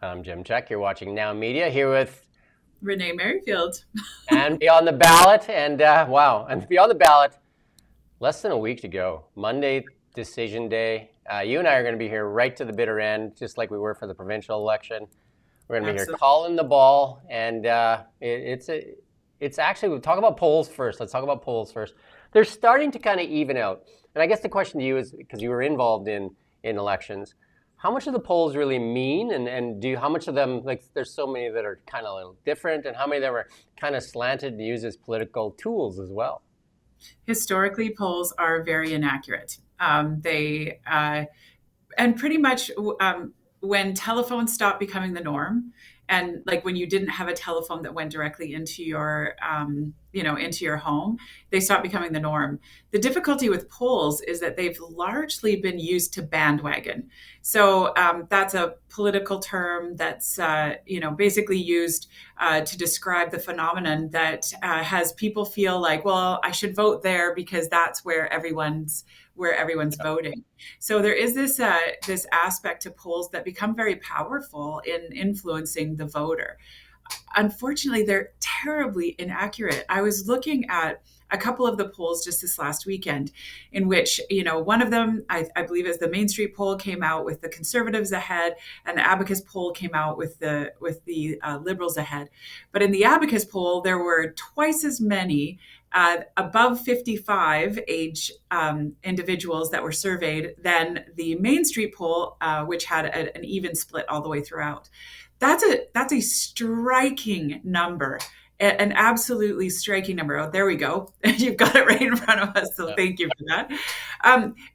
I'm Jim Check. You're watching Now Media here with Renee Merrifield. and Beyond the Ballot. And Beyond the Ballot, less than a week to go. Monday, decision day. You and I are going to be here right to the bitter end, just like we were for the provincial election. We're going to be here Absolutely. calling the ball. And it's actually, we'll talk about polls first. Let's talk about polls first. They're starting to kind of even out. And I guess the question to you is, because you were involved in elections, how much do the polls really mean, and how much of them, like, there's so many that are kind of a little different, and how many of them are kind of slanted and used as political tools as well? Historically, polls are very inaccurate. They and pretty much when telephones stopped becoming the norm, and like when you didn't have a telephone that went directly into your into your home, they stopped becoming the norm. The difficulty with polls is that they've largely been used to bandwagon. So that's a political term that's basically used to describe the phenomenon that has people feel like, well, I should vote there because that's where everyone's voting. So there is this aspect to polls that become very powerful in influencing the voter. Unfortunately, they're terribly inaccurate. I was looking at a couple of the polls just this last weekend, in which, one of them, I believe, is the Main Street poll, came out with the Conservatives ahead, and the Abacus poll came out with the Liberals ahead. But in the Abacus poll, there were twice as many above 55 age individuals that were surveyed than the Main Street poll, which had an even split all the way throughout. That's a striking number, an absolutely striking number. Oh, there we go. You've got it right in front of us. So Yeah. thank you for that.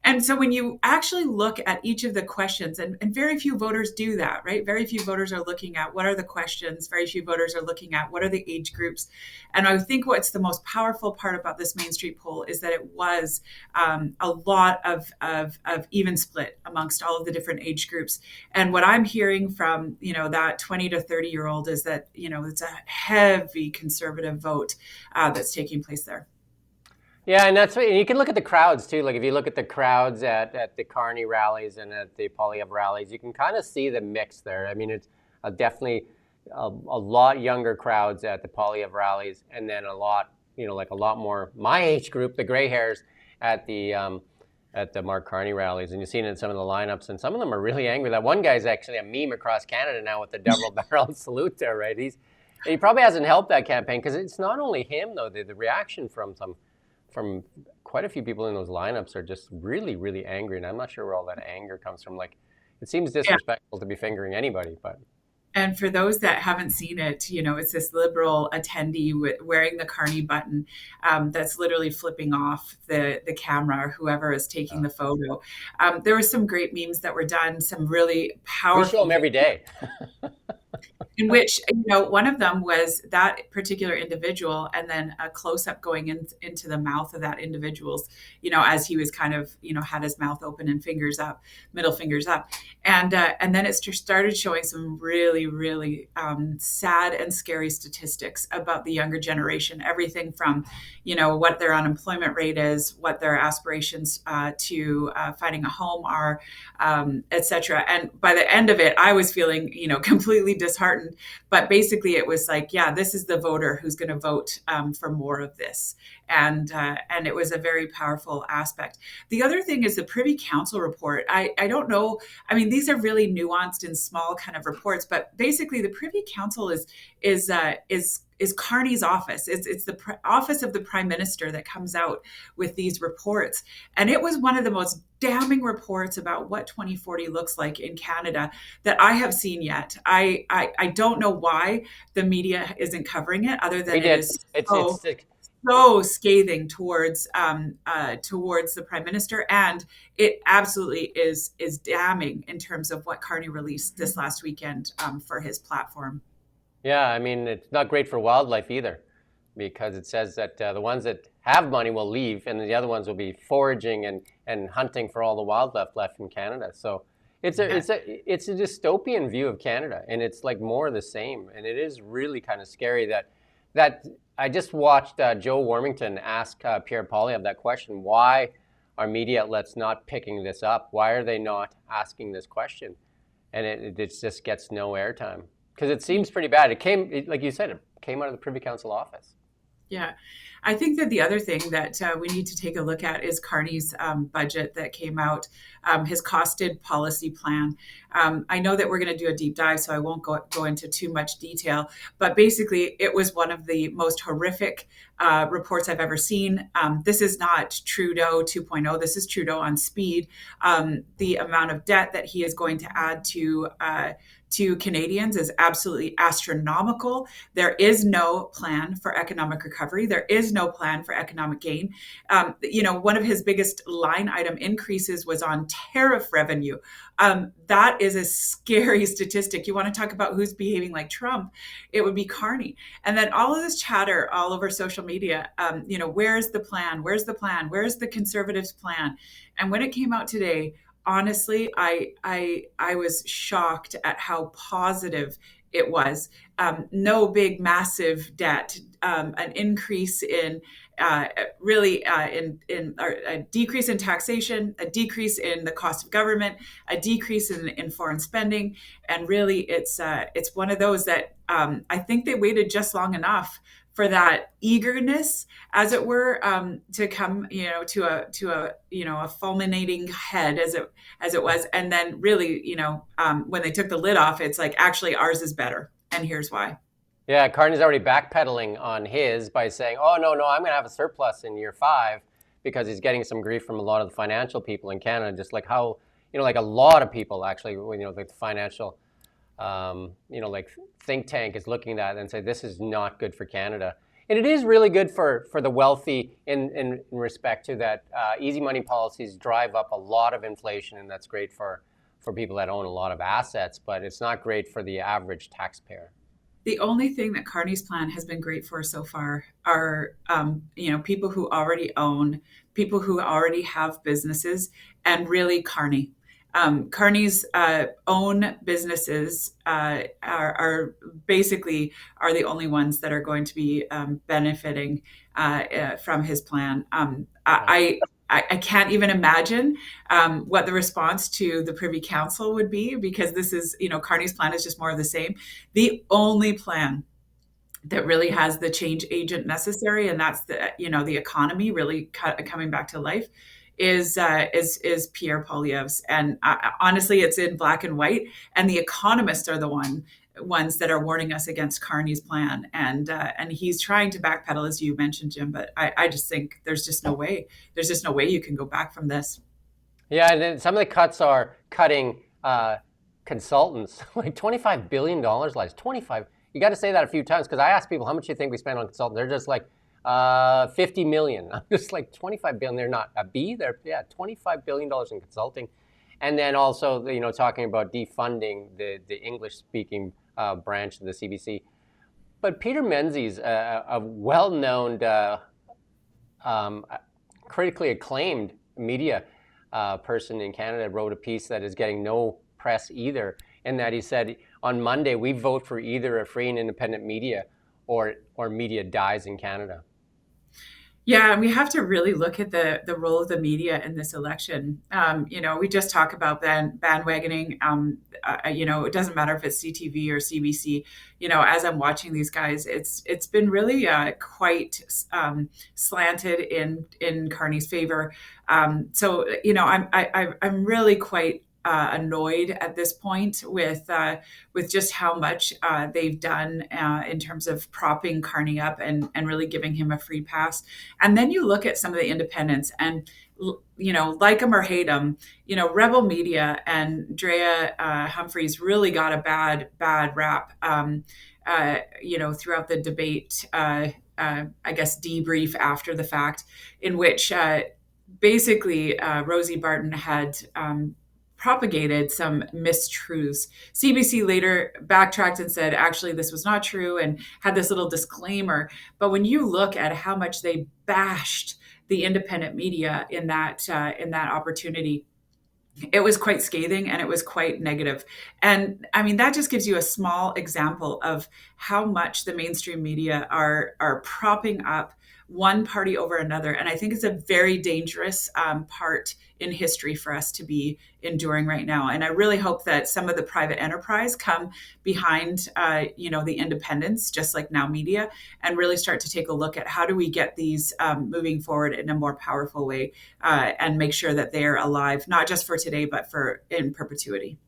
And so when you actually look at each of the questions, and very few voters do that, right? Very few voters are looking at what are the questions. Very few voters are looking at what are the age groups. And I think what's the most powerful part about this Main Street poll is that it was a lot of even split amongst all of the different age groups. And what I'm hearing from, that 20 to 30-year-old is that, it's a heavy conservative vote that's taking place there. Yeah, and that's you can look at the crowds too. Like if you look at the crowds at the Carney rallies and at the Polyev rallies, you can kind of see the mix there. I mean, it's definitely a lot younger crowds at the Polyev rallies, and then a lot, like a lot more my age group, the gray hairs, at the Mark Carney rallies. And you've seen it in some of the lineups, and some of them are really angry. That one guy's actually a meme across Canada now with the double-barreled salute there, right? He probably hasn't helped that campaign, because it's not only him though. The reaction from quite a few people in those lineups are just really, really angry. And I'm not sure where all that anger comes from. Like, it seems Yeah. disrespectful to be fingering anybody, but And for those that haven't seen it, it's this Liberal attendee wearing the Carney button that's literally flipping off the camera or whoever is taking the photo. There were some great memes that were done, some really we show powerful them every day. in which one of them was that particular individual, and then a close-up going into the mouth of that individual's, as he was kind of, had his mouth open and fingers up, middle fingers up. And then it started showing some really, really sad and scary statistics about the younger generation. Everything from, what their unemployment rate is, what their aspirations to finding a home are, etc. And by the end of it, I was feeling, completely disheartened. But basically, it was like, yeah, this is the voter who's going to vote for more of this, and it was a very powerful aspect. The other thing is the Privy Council report. I don't know. I mean, these are really nuanced and small kind of reports, but basically, the Privy Council is Carney's office. It's the office of the Prime Minister that comes out with these reports. And it was one of the most damning reports about what 2040 looks like in Canada that I have seen yet. I don't know why the media isn't covering it, other than We it did. is It's so so scathing towards the Prime Minister, and it absolutely is damning in terms of what Carney released this last weekend for his platform. yeah. I mean, it's not great for wildlife either, because it says that the ones that have money will leave, and the other ones will be foraging and hunting for all the wildlife left in Canada. So it's a dystopian view of Canada, and it's like more of the same. And it is really kind of scary that I just watched Joe Warmington ask Pierre Poilievre that question: why are media outlets not picking this up? Why are they not asking this question? and it just gets no airtime because it seems pretty bad. Like you said, it came out of the Privy Council office. Yeah. I think that the other thing that we need to take a look at is Carney's budget that came out, his costed policy plan. I know that we're going to do a deep dive, so I won't go into too much detail, but basically, it was one of the most horrific reports I've ever seen. This is not Trudeau 2.0, this is Trudeau on speed. The amount of debt that he is going to add to Canadians is absolutely astronomical. There is no plan for economic recovery. There is no plan for economic gain. One of his biggest line item increases was on tariff revenue. That is a scary statistic. You want to talk about who's behaving like Trump? It would be Carney. And then all of this chatter all over social media, where's the plan? Where's the plan? Where's the Conservatives' plan? And when it came out today, honestly, I was shocked at how positive it was. No big, massive debt, an increase in a decrease in taxation, a decrease in the cost of government, a decrease in foreign spending, and really, it's one of those that I think they waited just long enough for that eagerness, as it were, to come, to a fulminating head, as it was, and then really, when they took the lid off, it's like actually ours is better, and here's why. Yeah, Carney's already backpedaling on his by saying, "Oh no, I'm going to have a surplus in year 5," because he's getting some grief from a lot of the financial people in Canada, just like how like a lot of people actually, like the financial like think tank is looking at that and say this is not good for Canada. And it is really good for the wealthy in respect to that easy money policies drive up a lot of inflation, and that's great for people that own a lot of assets, but it's not great for the average taxpayer. The only thing that Carney's plan has been great for so far are, people who already own, people who already have businesses, and really Carney. Carney's own businesses are basically the only ones that are going to be benefiting from his plan. I can't even imagine what the response to the Privy Council would be, because this is, Carney's plan is just more of the same. The only plan that really has the change agent necessary, and that's the economy really coming back to life, is Pierre Poilievre's. And honestly, it's in black and white, and the economists are the ones that are warning us against Carney's plan, and he's trying to backpedal, as you mentioned, Jim. But I just think there's just no way you can go back from this. Yeah, and then some of the cuts are cutting consultants, like $25 billion. 25. You got to say that a few times, because I ask people how much you think we spend on consultants. They're just like 50 million. I'm just like 25 billion. They're not a B. They're $25 billion in consulting, and then also talking about defunding the English speaking branch of the CBC. But Peter Menzies, a well-known, critically acclaimed media person in Canada, wrote a piece that is getting no press either, in that he said, on Monday, we vote for either a free and independent media or media dies in Canada. Yeah, and we have to really look at the role of the media in this election. We just talk about bandwagoning. It doesn't matter if it's CTV or CBC. As I'm watching these guys, it's been really quite slanted in Carney's favor. I'm really quite annoyed at this point with just how much they've done in terms of propping Carney up and really giving him a free pass. And then you look at some of the independents, and like them or hate them, Rebel Media and Drea Humphreys really got a bad rap. Throughout the debate, I guess debrief after the fact, in which basically Rosie Barton had propagated some mistruths. CBC later backtracked and said, actually, this was not true, and had this little disclaimer. But when you look at how much they bashed the independent media in that opportunity, it was quite scathing and it was quite negative. And I mean, that just gives you a small example of how much the mainstream media are propping up one party over another. And I think it's a very dangerous part in history for us to be enduring right now. And I really hope that some of the private enterprise come behind, the independents, just like Now Media, and really start to take a look at how do we get these moving forward in a more powerful way, and make sure that they're alive, not just for today, but for in perpetuity.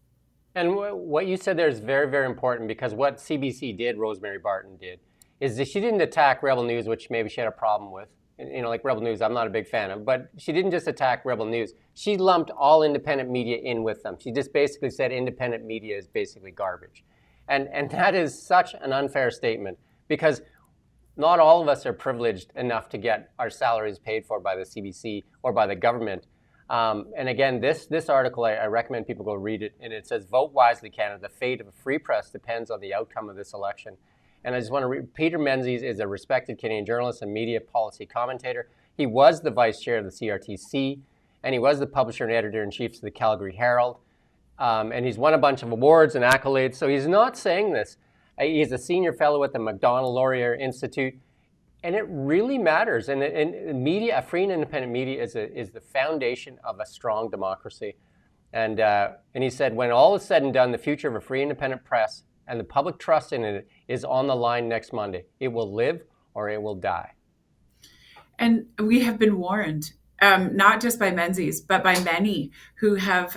And what you said there is very, very important, because what CBC did, Rosemary Barton did, is that she didn't attack Rebel News, which maybe she had a problem with. Like Rebel News, I'm not a big fan of, but she didn't just attack Rebel News. She lumped all independent media in with them. She just basically said independent media is basically garbage. And that is such an unfair statement, because not all of us are privileged enough to get our salaries paid for by the CBC or by the government. And again, this article, I recommend people go read it. And it says, "Vote wisely, Canada. The fate of a free press depends on the outcome of this election." And I just want to read, Peter Menzies is a respected Canadian journalist and media policy commentator. He was the vice chair of the CRTC, and he was the publisher and editor-in-chief of the Calgary Herald. And he's won a bunch of awards and accolades. So he's not saying this. He's a senior fellow at the Macdonald-Laurier Institute. And it really matters. And media, a free and independent media is the foundation of a strong democracy. And he said, when all is said and done, the future of a free independent press and the public trust in it is on the line next Monday. It will live or it will die. And we have been warned, not just by Menzies, but by many who have,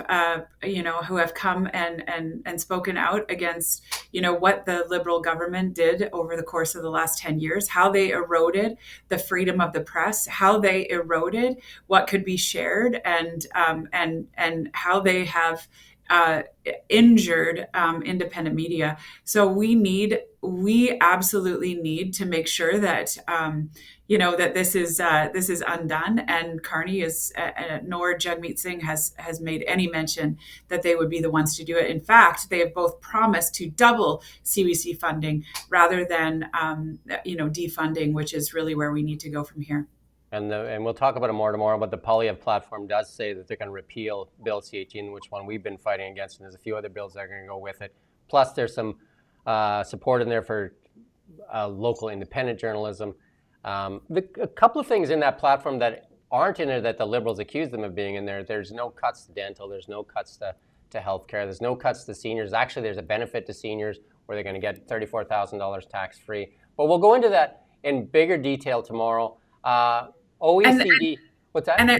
who have come and spoken out against, what the Liberal government did over the course of the last 10 years, how they eroded the freedom of the press, how they eroded what could be shared, and how they have injured independent media. So we absolutely need to make sure that that this is undone. And Carney is nor Jagmeet Singh has made any mention that they would be the ones to do it. In fact, they have both promised to double CBC funding rather than defunding, which is really where we need to go from here. And we'll talk about it more tomorrow, but the Polyev platform does say that they're going to repeal Bill C-18, which one we've been fighting against, and there's a few other bills that are going to go with it. Plus, there's some support in there for local independent journalism. A couple of things in that platform that aren't in there that the Liberals accuse them of being in there. There's no cuts to dental. There's no cuts to healthcare. There's no cuts to seniors. Actually, there's a benefit to seniors where they're going to get $34,000 tax-free. But we'll go into that in bigger detail tomorrow. OECD, what's that? And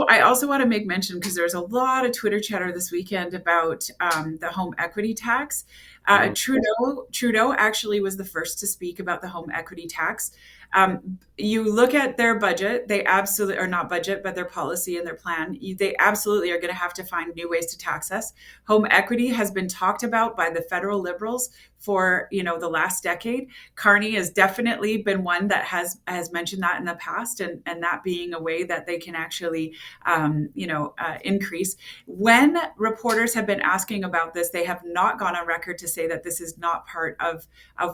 I also want to make mention, because there's a lot of Twitter chatter this weekend about the home equity tax. Trudeau actually was the first to speak about the home equity tax. You look at their budget, they absolutely are not budget, but their policy and their plan. They absolutely are going to have to find new ways to tax us. Home equity has been talked about by the federal Liberals for the last decade. Carney has definitely been one that has mentioned that in the past, and that being a way that they can actually increase. When reporters have been asking about this, they have not gone on record to say that this is not part of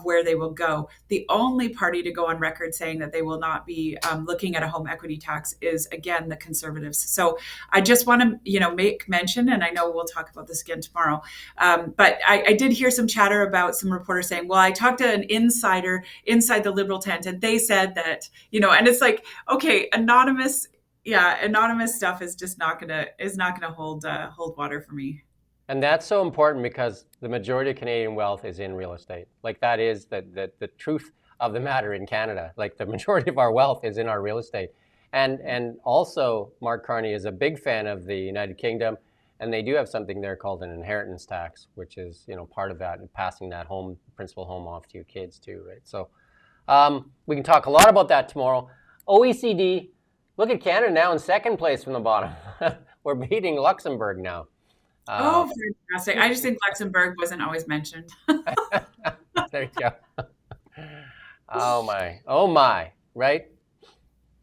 where they will go. The only party to go on record saying that they will not be looking at a home equity tax is, again, the Conservatives. So I just want to make mention, and I know we'll talk about this again tomorrow, but I did hear some chatter about some reporters saying, well, I talked to an insider inside the Liberal tent and they said that, and it's like, okay, anonymous stuff is just not gonna hold water for me. And that's so important, because the majority of Canadian wealth is in real estate. Like, that is the truth of the matter in Canada. Like, the majority of our wealth is in our real estate. And also, Mark Carney is a big fan of the United Kingdom, and they do have something there called an inheritance tax, which is part of that, and passing that principal home off to your kids too, right? So we can talk a lot about that tomorrow. OECD, look at Canada now in second place from the bottom. We're beating Luxembourg now. Oh, fantastic. I just think Luxembourg wasn't always mentioned. There you go. Oh my, right?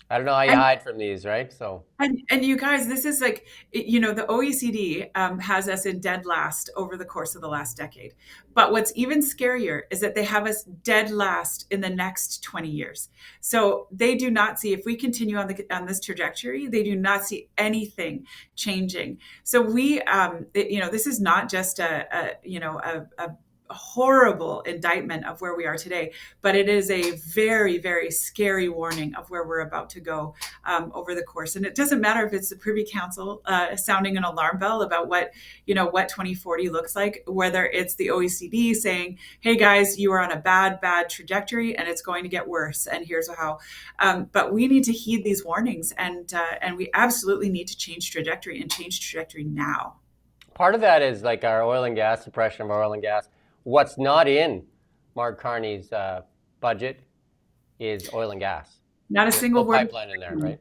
I don't know how you And hide from these, right? So and you guys, this is like, the OECD has us in dead last over the course of the last decade. But what's even scarier is that they have us dead last in the next 20 years. So they do not see, if we continue on this trajectory, they do not see anything changing. So this is not just a horrible indictment of where we are today, but it is a very, very scary warning of where we're about to go over the course. And it doesn't matter if it's the Privy Council sounding an alarm bell about what 2040 looks like, whether it's the OECD saying, "Hey guys, you are on a bad, bad trajectory, and it's going to get worse, and here's how." But we need to heed these warnings, and we absolutely need to change trajectory and change trajectory now. part of that is like our oil and gas, suppression of our oil and gas. What's not in Mark Carney's budget is oil and gas. Not a There's single no word. pipeline in there, right?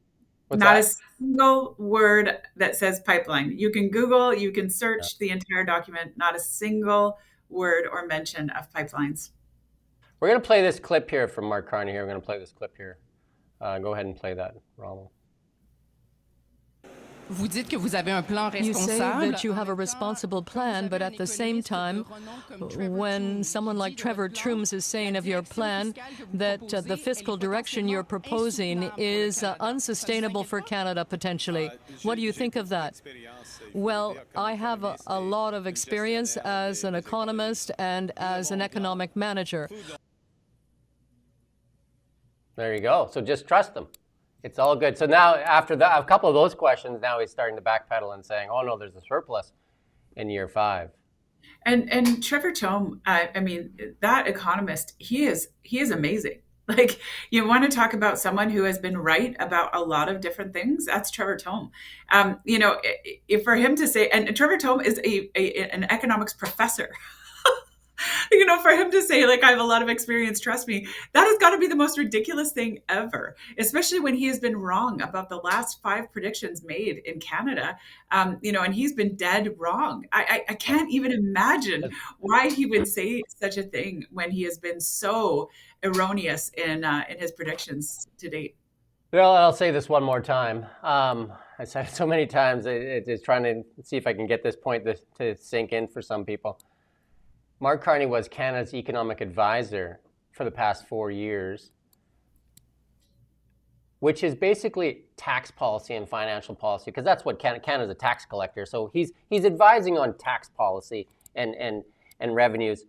What's Not a that? single word that says pipeline. You can Google, you can Yeah. search the entire document, not a single word or mention of pipelines. We're going to play this clip here from Mark Carney here. We're going to play this clip here. Go ahead and play that, Ronald. Vous dites que vous avez un plan You say responsable. that you have a responsible plan, but at the same time, when someone like Trevor Trooms is saying of your plan that the fiscal direction you're proposing is unsustainable for Canada potentially, what do you think of that? Well, I have a lot of experience as an economist and as an economic manager. There you go. So just trust them. It's all good. So now, after a couple of those questions, now he's starting to backpedal and saying, "Oh no, there's a surplus in year 5." And Trevor Tome, I mean, that economist, he is amazing. Like, you want to talk about someone who has been right about a lot of different things? That's Trevor Tome. If for him to say, and Trevor Tome is an economics professor. For him to say, like, I have a lot of experience, trust me, that has got to be the most ridiculous thing ever, especially when he has been wrong about the last 5 predictions made in Canada. And he's been dead wrong. I can't even imagine why he would say such a thing when he has been so erroneous in his predictions to date. Well, I'll say this one more time. I said it so many times. It's trying to see if I can get this point to sink in for some people. Mark Carney was Canada's economic advisor for the past 4 years, which is basically tax policy and financial policy, because that's what Canada's a tax collector. So he's advising on tax policy and revenues.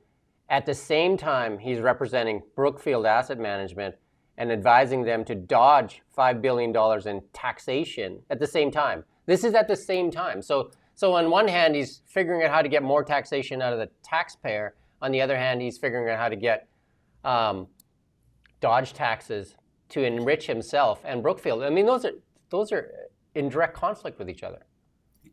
At the same time, he's representing Brookfield Asset Management and advising them to dodge $5 billion in taxation at the same time. This is at the same time. So on one hand, he's figuring out how to get more taxation out of the taxpayer. On the other hand, he's figuring out how to get dodge taxes to enrich himself and Brookfield. I mean, those are in direct conflict with each other.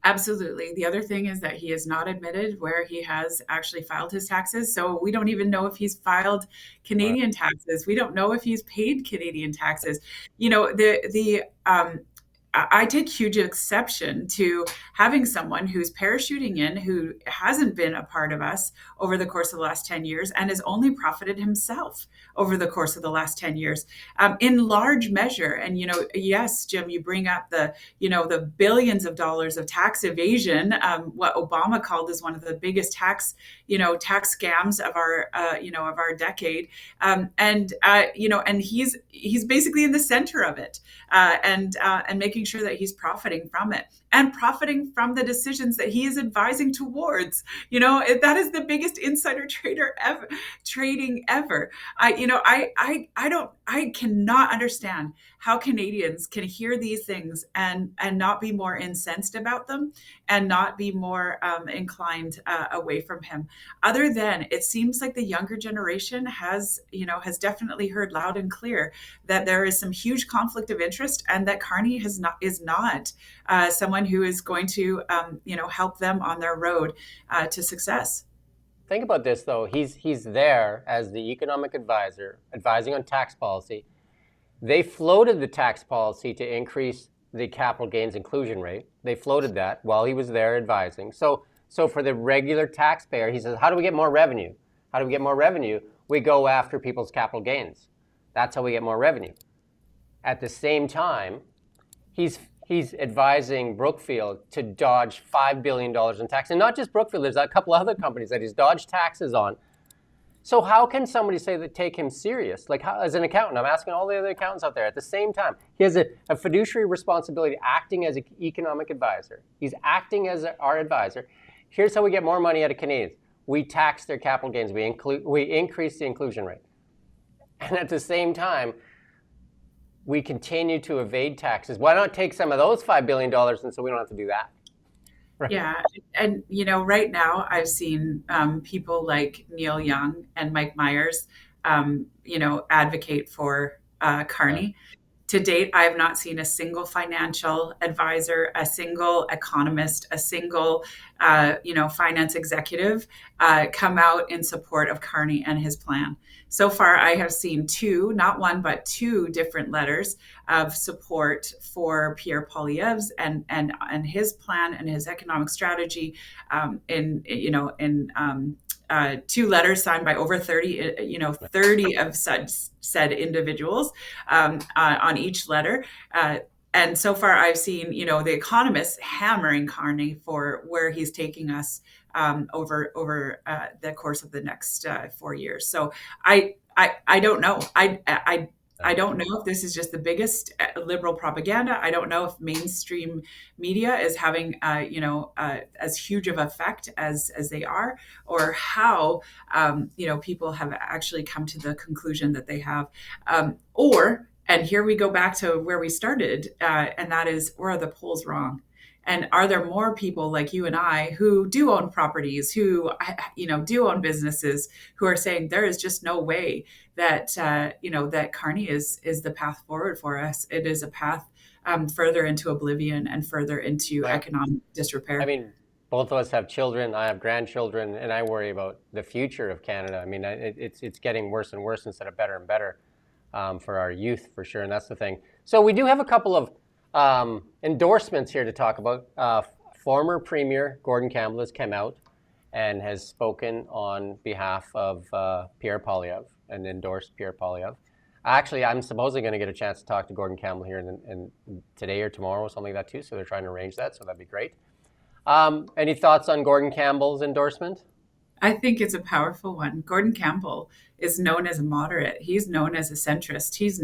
Absolutely. The other thing is that he has not admitted where he has actually filed his taxes. So we don't even know if he's filed Canadian taxes. We don't know if he's paid Canadian taxes. I take huge exception to having someone who's parachuting in, who hasn't been a part of us over the course of the last 10 years and has only profited himself over the course of the last 10 years, in large measure. And, yes, Jim, you bring up the billions of dollars of tax evasion, what Obama called as one of the biggest tax scams of our decade. And he's basically in the center of it, and making sure that he's profiting from it and profiting from the decisions that he is advising towards. That is the biggest insider trading ever. I cannot understand how Canadians can hear these things and not be more incensed about them and not be more inclined away from him. Other than it seems like the younger generation has definitely heard loud and clear that there is some huge conflict of interest, and that Carney is not someone who is going to help them on their road to success. Think about this, though. He's there as the economic advisor, advising on tax policy. They floated the tax policy to increase the capital gains inclusion rate. They floated that while he was there advising. So for the regular taxpayer, he says, how do we get more revenue? How do we get more revenue? We go after people's capital gains. That's how we get more revenue. At the same time, he's advising Brookfield to dodge $5 billion in tax. And not just Brookfield, there's a couple other companies that he's dodged taxes on. So how can somebody say that take him serious? Like, how, as an accountant, I'm asking all the other accountants out there, at the same time, he has a fiduciary responsibility acting as an economic advisor. He's acting as our advisor. Here's how we get more money out of Canadians. We tax their capital gains. We increase the inclusion rate. And at the same time, we continue to evade taxes. Why not take some of those $5 billion and so we don't have to do that? Right. Yeah. And, right now I've seen people like Neil Young and Mike Myers, advocate for Carney. Yeah. To date, I have not seen a single financial advisor, a single economist, a single, finance executive come out in support of Carney and his plan. So far, I have seen not one, but two different letters of support for Pierre Poilievre's and his plan and his economic strategy. In two letters signed by over 30 of such said individuals on each letter. And so far, I've seen, the economists hammering Carney for where he's taking us over the course of the next 4 years. So I don't know. I don't know if this is just the biggest liberal propaganda. I don't know if mainstream media is having, as huge of effect as they are, or how, people have actually come to the conclusion that they have. And here we go back to where we started, and that is, where are the polls wrong? And are there more people like you and I who do own properties, who, do own businesses, who are saying there is just no way that, that Carney is the path forward for us? It is a path further into oblivion and further into economic disrepair. I mean, both of us have children. I have grandchildren, and I worry about the future of Canada. I mean, it's getting worse and worse instead of better and better for our youth, for sure. And that's the thing. So we do have a couple of endorsements here to talk about. Former Premier Gordon Campbell has come out and has spoken on behalf of Pierre Poilievre and endorsed Pierre Poilievre. Actually, I'm supposedly going to get a chance to talk to Gordon Campbell here in today or tomorrow or something like that too, so they're trying to arrange that, so that'd be great. Any thoughts on Gordon Campbell's endorsement? I think it's a powerful one. Gordon Campbell is known as a moderate. He's known as a centrist. His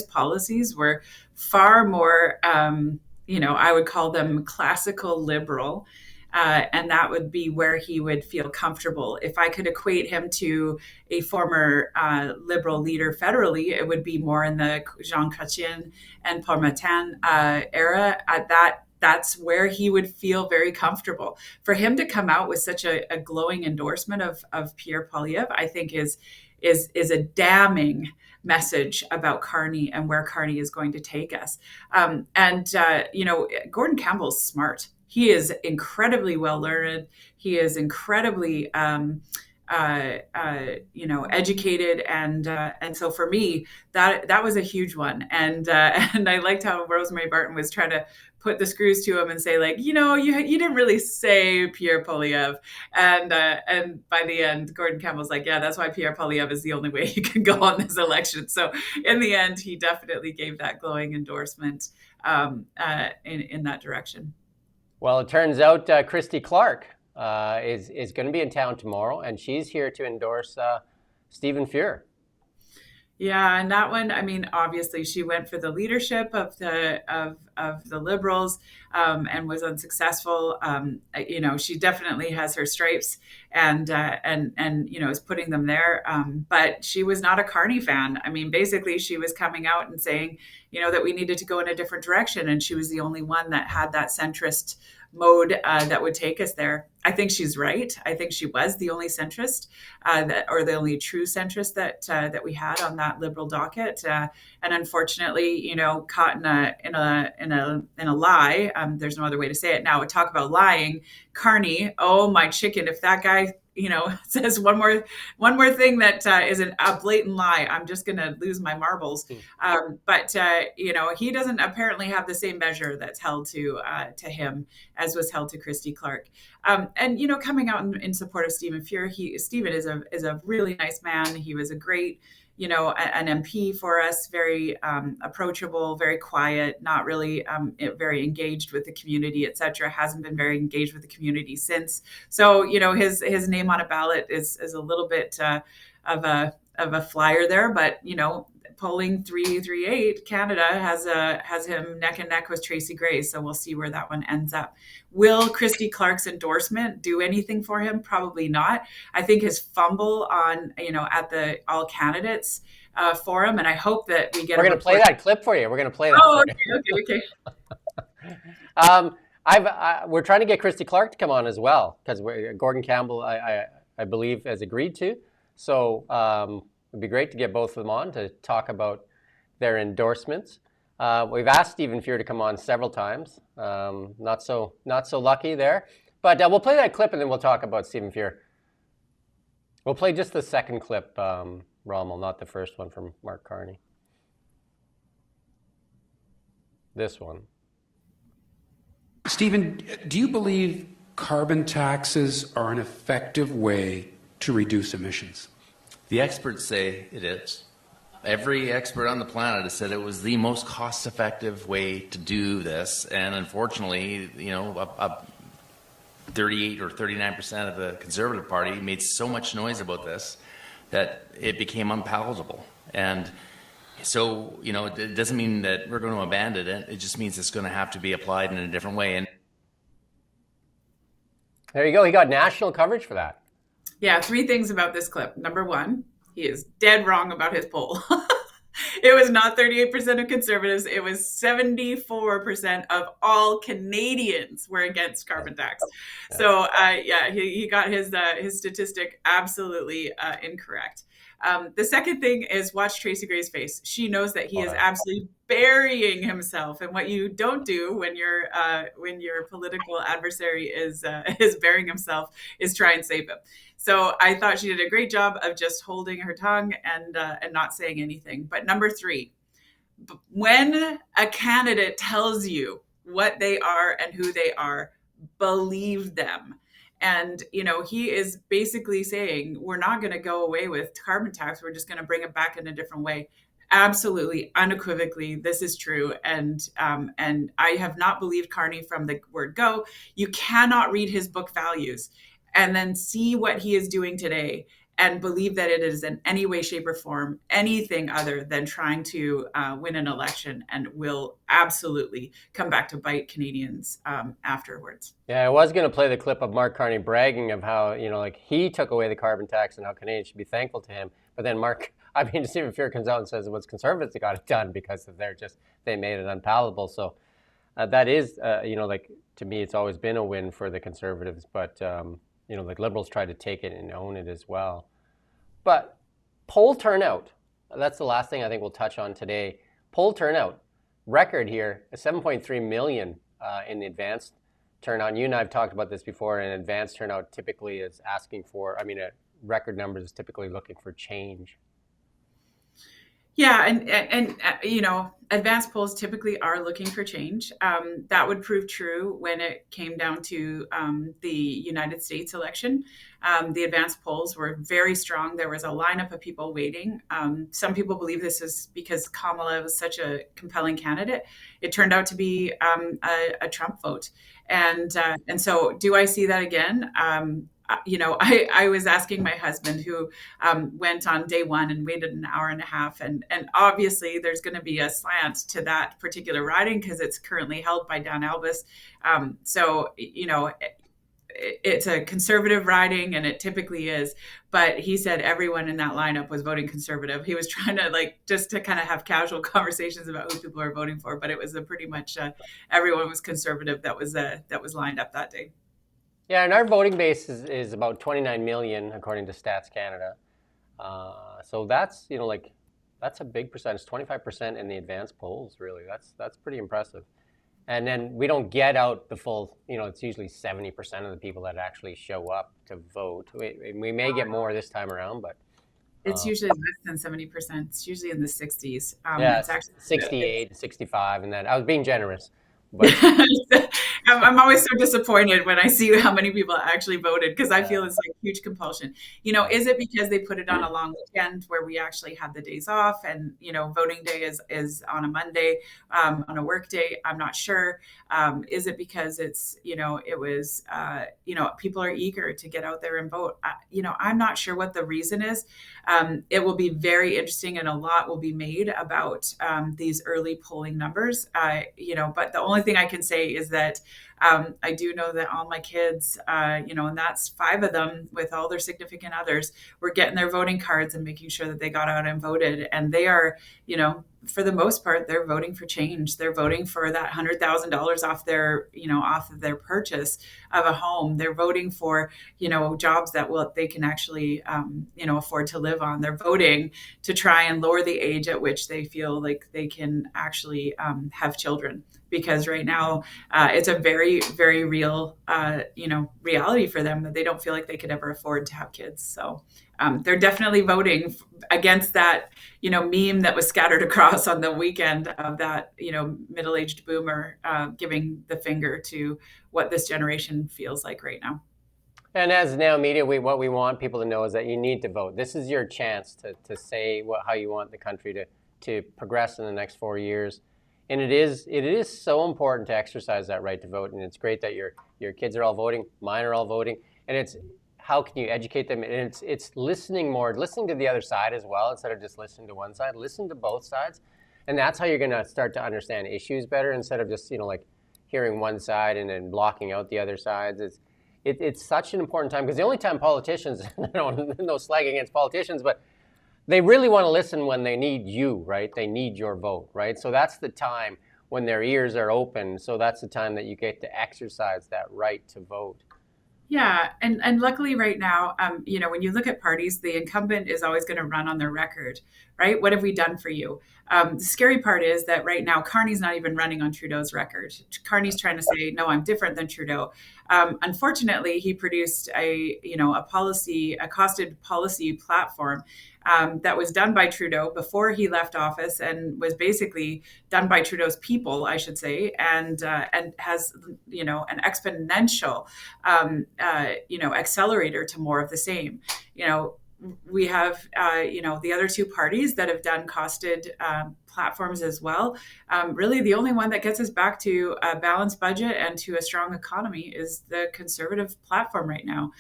policies were far more, I would call them classical liberal. And that would be where he would feel comfortable. If I could equate him to a former liberal leader federally, it would be more in the Jean Chrétien and Paul Martin era. That's where he would feel very comfortable. For him to come out with such a glowing endorsement of Pierre Poilievre, I think is a damning message about Carney and where Carney is going to take us. Gordon Campbell's smart. He is incredibly well learned. He is incredibly educated, and so for me, that was a huge one. And I liked how Rosemary Barton was trying to put the screws to him and say, like, you didn't really say Pierre Poilievre. And by the end, Gordon Campbell's like, yeah, that's why Pierre Poilievre is the only way he can go on this election. So in the end, he definitely gave that glowing endorsement in that direction. Well, it turns out Christy Clark is going to be in town tomorrow, and she's here to endorse Stephen Fuhr. Yeah, and that one, obviously she went for the leadership of the Liberals and was unsuccessful. She definitely has her stripes and is putting them there. But she was not a Carney fan. Basically she was coming out and saying, that we needed to go in a different direction, and she was the only one that had that centrist mode that would take us there. I think she's right. I think she was the only centrist or the only true centrist that we had on that Liberal docket. And unfortunately, caught in a lie. There's no other way to say it now. We talk about lying. Carney, oh my chicken! If that guy, says one more thing that is a blatant lie, I'm just going to lose my marbles. But he doesn't apparently have the same measure that's held to him as was held to Christy Clark. Coming out in support of Stephen Fuhr, Stephen is a really nice man. He was a great an MP for us, very approachable, very quiet, not really very engaged with the community, et cetera. Hasn't been very engaged with the community since. So, his name on a ballot is a little bit of a flyer there, but polling 338, Canada has him neck and neck with Tracy Gray, so we'll see where that one ends up. Will Christy Clark's endorsement do anything for him? Probably not. I think his fumble on at the all candidates forum, and I hope that we get. We're going to play that clip for you. We're going to play that. Oh, okay. We're trying to get Christy Clark to come on as well because Gordon Campbell, I believe, has agreed to. So it'd be great to get both of them on to talk about their endorsements. We've asked Stephen Fuhr to come on several times. Not so lucky there. But we'll play that clip and then we'll talk about Stephen Fuhr. We'll play just the second clip, Rommel, not the first one from Mark Carney. This one. Stephen, do you believe carbon taxes are an effective way to reduce emissions? The experts say it is. Every expert on the planet has said it was the most cost-effective way to do this, and unfortunately, 38 or 39% of the Conservative Party made so much noise about this that it became unpalatable. And so, it doesn't mean that we're going to abandon it. It just means it's going to have to be applied in a different way. And there you go. He got national coverage for that. Yeah, 3 things about this clip. Number 1, he is dead wrong about his poll. It was not 38% of Conservatives. It was 74% of all Canadians were against carbon tax. Yeah. So, he got his statistic absolutely incorrect. The second thing is watch Tracy Gray's face. She knows that he is absolutely burying himself, and what you don't do when your political adversary is burying himself is try and save him. So I thought she did a great job of just holding her tongue and not saying anything. But number 3, when a candidate tells you what they are and who they are, believe them. And, he is basically saying, we're not going to go away with carbon tax. We're just going to bring it back in a different way. Absolutely, unequivocally, this is true. And I have not believed Carney from the word go. You cannot read his book Values and then see what he is doing today and believe that it is in any way, shape, or form anything other than trying to win an election, and will absolutely come back to bite Canadians afterwards. Yeah, I was going to play the clip of Mark Carney bragging of how, he took away the carbon tax and how Canadians should be thankful to him. But then Stephen Fuhr comes out and says it was Conservatives that got it done because they made it unpalatable. So that is, to me, it's always been a win for the Conservatives. But, Liberals try to take it and own it as well. But poll turnout, that's the last thing I think we'll touch on today. Poll turnout, record here, 7.3 million in the advanced turnout. You and I have talked about this before, and advanced turnout typically is asking for, record numbers is typically looking for change. Yeah, and advanced polls typically are looking for change. That would prove true when it came down to the United States election. The advanced polls were very strong. There was a lineup of people waiting. Some people believe this is because Kamala was such a compelling candidate. It turned out to be a Trump vote. And so do I see that again? I was asking my husband, who went on day 1 and waited an hour and a half. And obviously there's going to be a slant to that particular riding because it's currently held by Dan Albus. It's a conservative riding, and it typically is. But he said everyone in that lineup was voting conservative. He was trying to just to kind of have casual conversations about who people are voting for. But it was pretty much everyone was conservative that was lined up that day. Yeah, and our voting base is about 29 million, according to Stats Canada. So that's, that's a big percentage, 25% in the advanced polls, really. That's pretty impressive. And then we don't get out the full, it's usually 70% of the people that actually show up to vote. We may get more this time around, but. It's usually less than 70%. It's usually in the 60s. It's actually 68, 65, and then I was being generous. But I'm always so disappointed when I see how many people actually voted, because I feel it's like huge compulsion. Is it because they put it on a long weekend where we actually have the days off, and voting day is on a Monday, on a work day? I'm not sure. Is it because it was people are eager to get out there and vote? I'm not sure what the reason is. It will be very interesting, and a lot will be made about these early polling numbers. But the only thing I can say is that I do know that all my kids, and that's 5 of them with all their significant others, were getting their voting cards and making sure that they got out and voted. And they are, for the most part, they're voting for change. They're voting for that $100,000 off of their purchase of a home. They're voting for, jobs that they can actually, afford to live on. They're voting to try and lower the age at which they feel like they can actually have children. Because right now it's a very, very real, reality for them that they don't feel like they could ever afford to have kids. So they're definitely voting against that, meme that was scattered across on the weekend of that, middle-aged boomer giving the finger to what this generation feels like right now. And as Now Media, what we want people to know is that you need to vote. This is your chance to say how you want the country to progress in the next 4 years. And it is so important to exercise that right to vote. And it's great that your kids are all voting, mine are all voting. And it's how can you educate them? And it's listening to the other side as well, instead of just listening to one side. Listen to both sides. And that's how you're going to start to understand issues better, instead of just hearing one side and then blocking out the other sides. It's such an important time, because the only time politicians, no slag against politicians, but they really want to listen when they need you, right? They need your vote, right? So that's the time when their ears are open. So that's the time that you get to exercise that right to vote. Yeah, and luckily right now, when you look at parties, the incumbent is always going to run on their record, right? What have we done for you? The scary part is that right now, Carney's not even running on Trudeau's record. Carney's trying to say, no, I'm different than Trudeau. Unfortunately, he produced a costed policy platform that was done by Trudeau before he left office, and was basically done by Trudeau's people, I should say, and has an exponential accelerator to more of the same. We have the other 2 parties that have done costed platforms as well. Really, the only one that gets us back to a balanced budget and to a strong economy is the Conservative platform right now.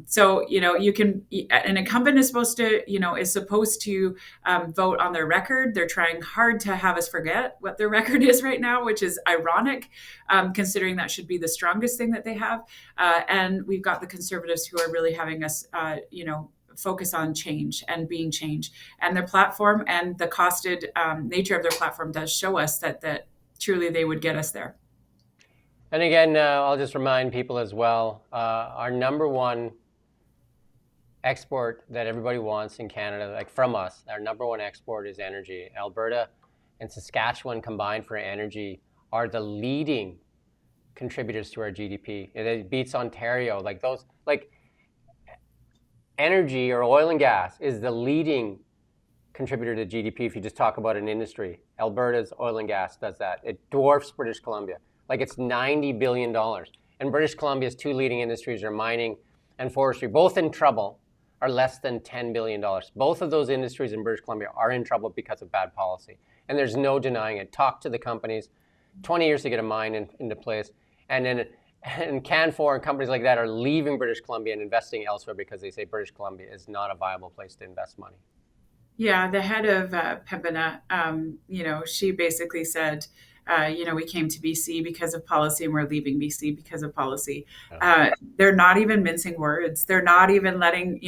So you can, an incumbent is supposed to vote on their record. They're trying hard to have us forget what their record is right now, which is ironic, considering that should be the strongest thing that they have. And we've got the Conservatives who are really having us, focus on change and being change. And their platform and the costed nature of their platform does show us that truly they would get us there. And again, I'll just remind people as well, our number one export that everybody wants in Canada, like from us, our number one export is energy. Alberta and Saskatchewan combined for energy are the leading contributors to our GDP. It beats Ontario. Energy or oil and gas is the leading contributor to GDP if you just talk about an industry. Alberta's oil and gas does that. It dwarfs British Columbia. It's $90 billion. And British Columbia's 2 leading industries are mining and forestry, both in trouble, are less than $10 billion. Both of those industries in British Columbia are in trouble because of bad policy. And there's no denying it. Talk to the companies, 20 years to get a mine into place. And then Canfor and companies like that are leaving British Columbia and investing elsewhere because they say British Columbia is not a viable place to invest money. Yeah, the head of Pembina, she basically said, we came to BC because of policy, and we're leaving BC because of policy. They're not even mincing words. They're not even letting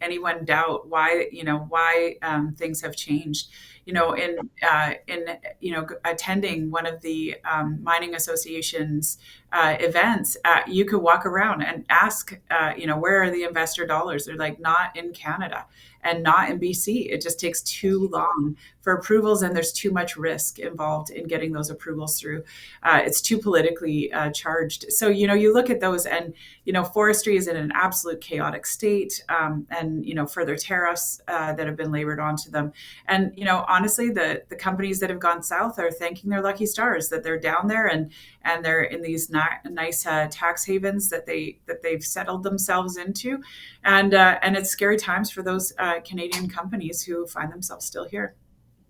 anyone doubt why things have changed. In attending one of the mining association's events, you could walk around and ask, where are the investor dollars? They're like, not in Canada and not in BC. It just takes too long for approvals, and there's too much risk involved in getting those approvals through. It's too politically charged. So, you look at those, and, forestry is in an absolute chaotic state, and, further tariffs that have been labored onto them. And, honestly, the companies that have gone south are thanking their lucky stars that they're down there and they're in these nice tax havens that they've settled themselves into, and it's scary times for those Canadian companies who find themselves still here.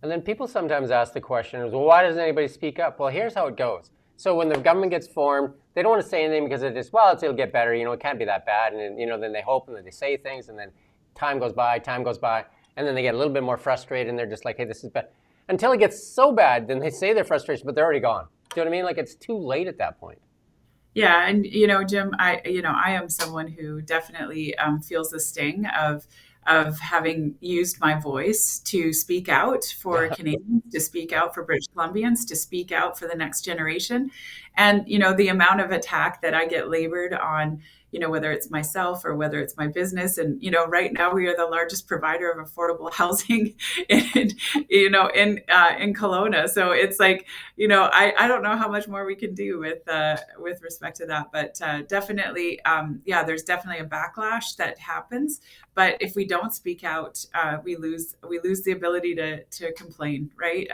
And then people sometimes ask the question, well, why doesn't anybody speak up? Well, here's how it goes. So when the government gets formed, they don't want to say anything because it just, well, it'll get better. It can't be that bad. And then, then they hope and then they say things, and then time goes by, and then they get a little bit more frustrated, and they're just like, hey, this is bad. Until it gets so bad, then they say their frustration, but they're already gone. Do you know what I mean? Like, it's too late at that point. Yeah, and Jim, I am someone who definitely feels the sting of having used my voice to speak out for Canadians, to speak out for British Columbians, to speak out for the next generation. And, the amount of attack that I get labored on, whether it's myself or whether it's my business. And, right now we are the largest provider of affordable housing in Kelowna. So it's like, I don't know how much more we can do with respect to that, but definitely, there's definitely a backlash that happens. But if we don't speak out, we lose the ability to complain, right?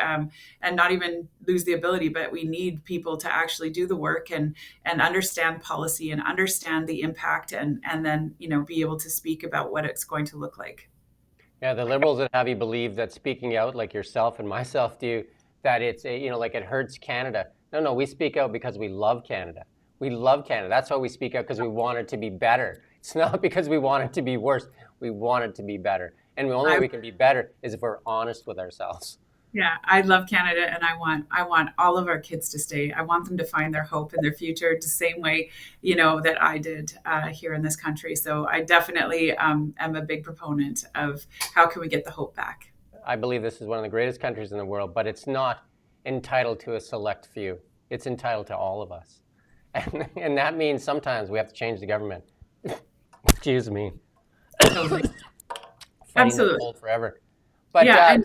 And not even lose the ability, but we need people to actually do the work and understand policy and understand the impact and then, be able to speak about what it's going to look like. Yeah, the Liberals that have you believe that speaking out, like yourself and myself do, that it's, like it hurts Canada. No, we speak out because we love Canada. We love Canada. That's why we speak out, because we want it to be better. It's not because we want it to be worse. We want it to be better. And the only way we can be better is if we're honest with ourselves. Yeah, I love Canada, and I want all of our kids to stay. I want them to find their hope in their future the same way, that I did here in this country. So I definitely am a big proponent of how can we get the hope back. I believe this is one of the greatest countries in the world, but it's not entitled to a select few. It's entitled to all of us. And that means sometimes we have to change the government. Excuse me. Totally. Absolutely. Forever. But yeah,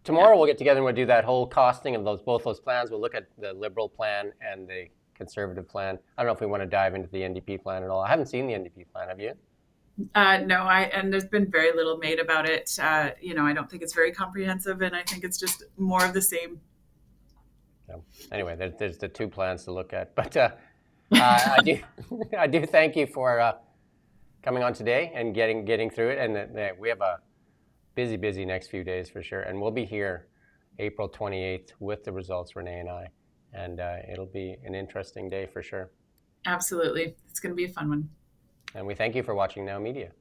tomorrow we'll get together and we'll do that whole costing of both those plans. We'll look at the Liberal plan and the Conservative plan. I don't know if we want to dive into the NDP plan at all. I haven't seen the NDP plan. Have you? No, and there's been very little made about it. I don't think it's very comprehensive, and I think it's just more of the same. So, anyway, there's the two plans to look at. But I do thank you for coming on today and getting through it. And we have a busy next few days for sure. And we'll be here April 28th with the results, Renee and I. And it'll be an interesting day for sure. Absolutely. It's going to be a fun one. And we thank you for watching Now Media.